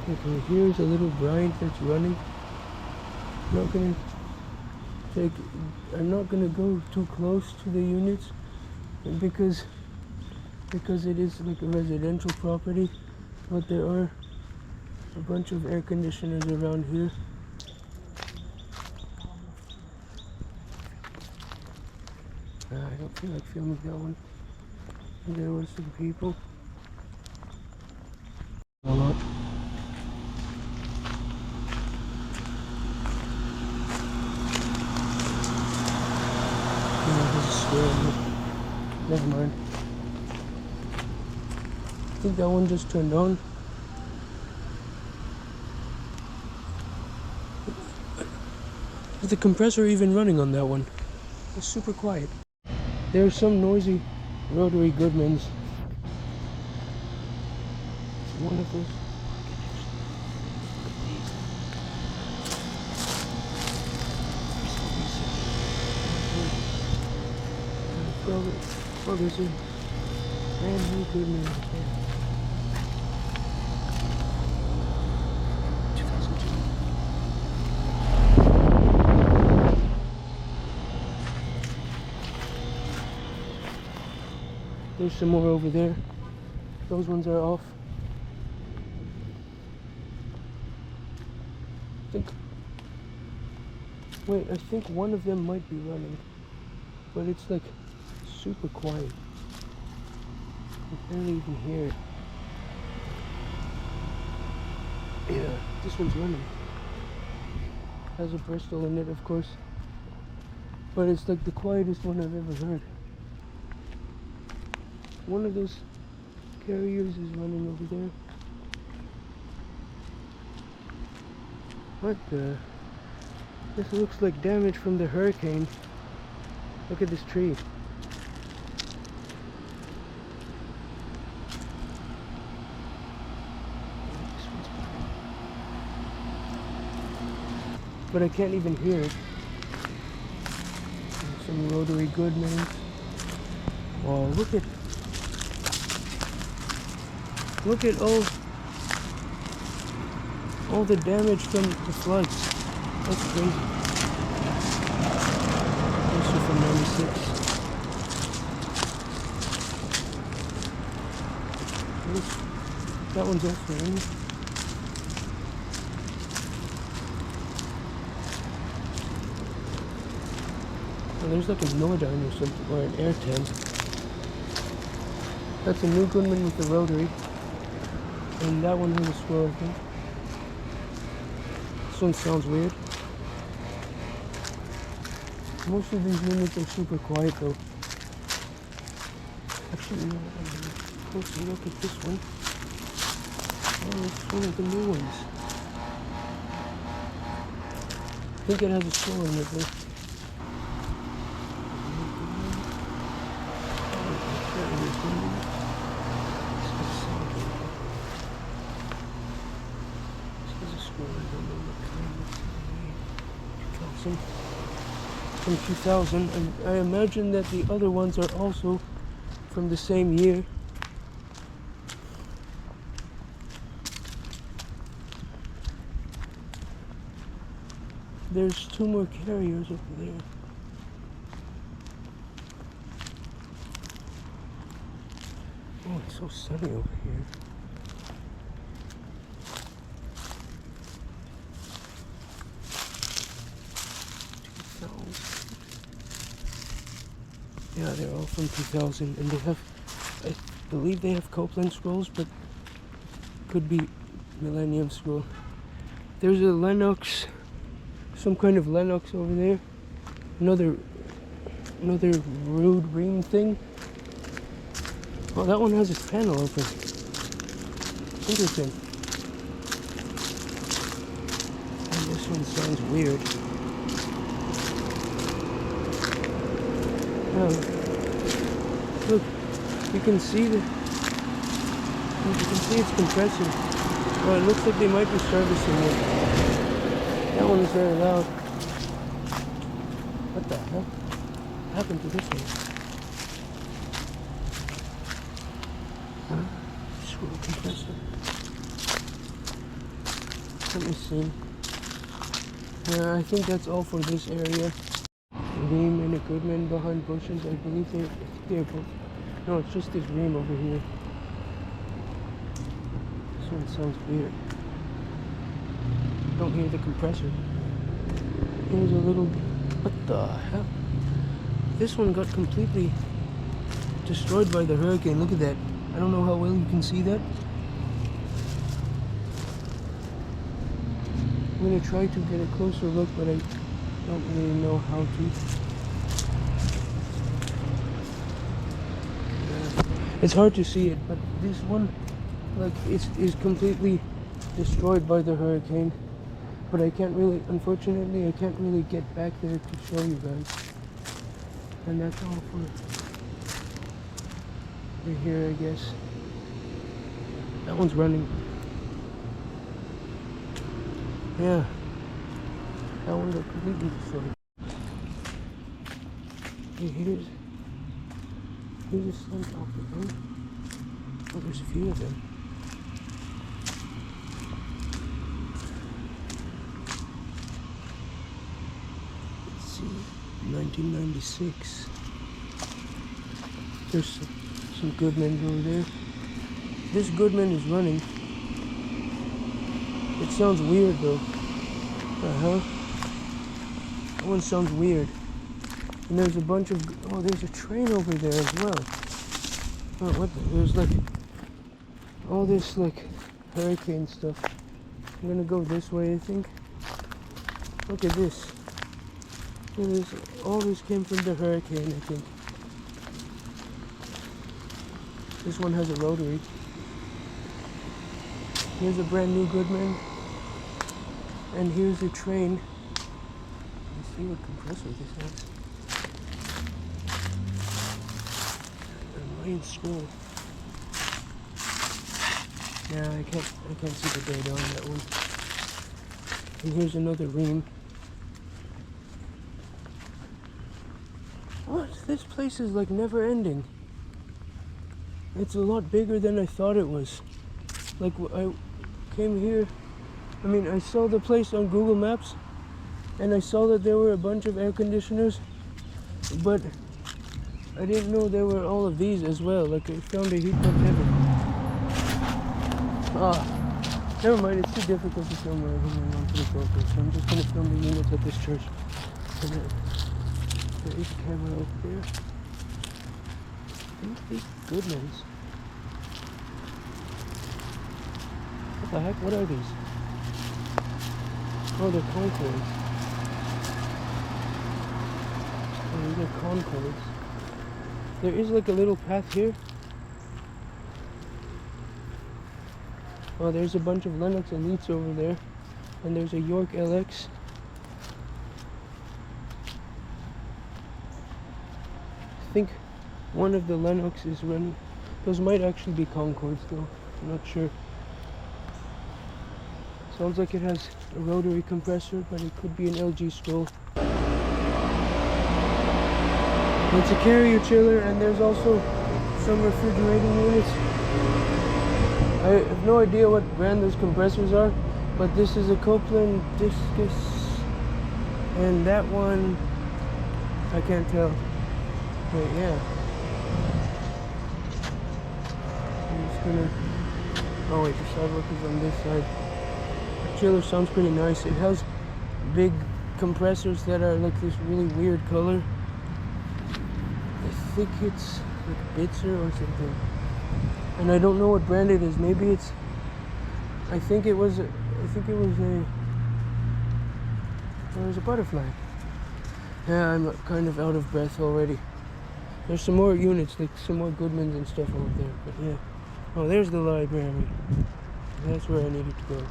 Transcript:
Okay, here's a little Bryant that's running. Take, I'm not gonna go too close to the units because it is like a residential property, but there are a bunch of air conditioners around here. I don't feel like filming that one. There were some people. A lot. There's a square in it. Never mind. I think that one just turned on. Is the compressor even running on that one? It's super quiet. There are some noisy rotary Goodmans. It's one of those. Oh, there's a brand new Goodman. 2002. There's some more over there. Those ones are off. I think one of them might be running, but it's like super quiet. I barely even hear it. Yeah, this one's running. Has a Bristol in it, of course, but it's like the quietest one I've ever heard. One of those carriers is running over there. What the? This looks like damage from the hurricane. Look at this tree. But I can't even hear it. Some rotary Goodman. Oh, look at all the damage from the floods. That's crazy. Also from 96. That one's also in. Oh, there's like a Nordyne or something, or an Air 10. That's a new Goodman with the rotary. And that one has a squirrel, I think. This one sounds weird. Most of these units are super quiet though. Actually, no, I'm supposed to look at this one. Oh, it's one of the new ones. I think it has a squirrel in it though. From 2000, and I imagine that the other ones are also from the same year. There's two more carriers over there. Oh, it's so sunny over here. Yeah, they're all from 2000, and they have, I believe they have Copeland scrolls, but could be Millennium scroll. There's a Lennox, some kind of Lennox over there. Another Ruud ream thing. Oh, that one has its panel open. Interesting. And this one sounds weird. Oh, look, you can see it's compressing. Oh, it looks like they might be servicing it. That one is very loud. What the hell? What happened to this one? Huh? Screw compressor. Let me see. I think that's all for this area. Ream and a Goodman behind bushes. I believe they're both. No, it's just this Ream over here. This one sounds weird. Don't hear the compressor. Here's a little. What the hell? This one got completely destroyed by the hurricane. Look at that. I don't know how well you can see that. I'm gonna try to get a closer look, but I don't really know how to. It's hard to see it, but this one, like, is completely destroyed by the hurricane. But I can't really, unfortunately, I can't really get back there to show you guys. And that's all for here, I guess. That one's running. Yeah. That one got completely destroyed. Hey, here's a slump off the road. Oh, there's a few of them. Let's see. 1996. There's some Goodmans over there. This Goodman is running. It sounds weird though. That one sounds weird. And there's a bunch of. Oh, there's a train over there as well. Oh, what? There's like all this like hurricane stuff. I'm gonna go this way, I think. Look at this. All this came from the hurricane, I think. This one has a rotary. Here's a brand new Goodman. And here's a train. Let's see what compressor this has. A Mayan scroll. Yeah, I can't see the data on that one. And here's another Ream. What? This place is like never ending. It's a lot bigger than I thought it was. Like, I came here, I mean, I saw the place on Google Maps, and I saw that there were a bunch of air conditioners, but I didn't know there were all of these as well. Like, I found a heat pump heaven. Never mind, it's too difficult to film everything onto the GoPro, so I'm just gonna film the units at this church. And there is a camera over there. I think these Goodmans. What the heck? What are these? Oh, they're Concords. Oh, these are Concords. There is like a little path here. Oh, there's a bunch of Lennox Elites over there. And there's a York LX. I think one of the Lennox is running. Those might actually be Concords though. I'm not sure. Sounds like it has a rotary compressor, but it could be an LG scroll. It's a carrier chiller, and there's also some refrigerating units. I have no idea what brand those compressors are, but this is a Copeland Discus, and that one, I can't tell. But yeah. I'm just gonna. Oh wait, the sidewalk is on this side. Chiller sounds pretty nice. It has big compressors that are like this really weird color. I think it's like Bitzer or something, and I don't know what brand it is. Maybe it's. I think it was a butterfly. Yeah, I'm kind of out of breath already. There's some more units, like some more Goodmans and stuff over there. But yeah. Oh, there's the library. That's where I needed to go.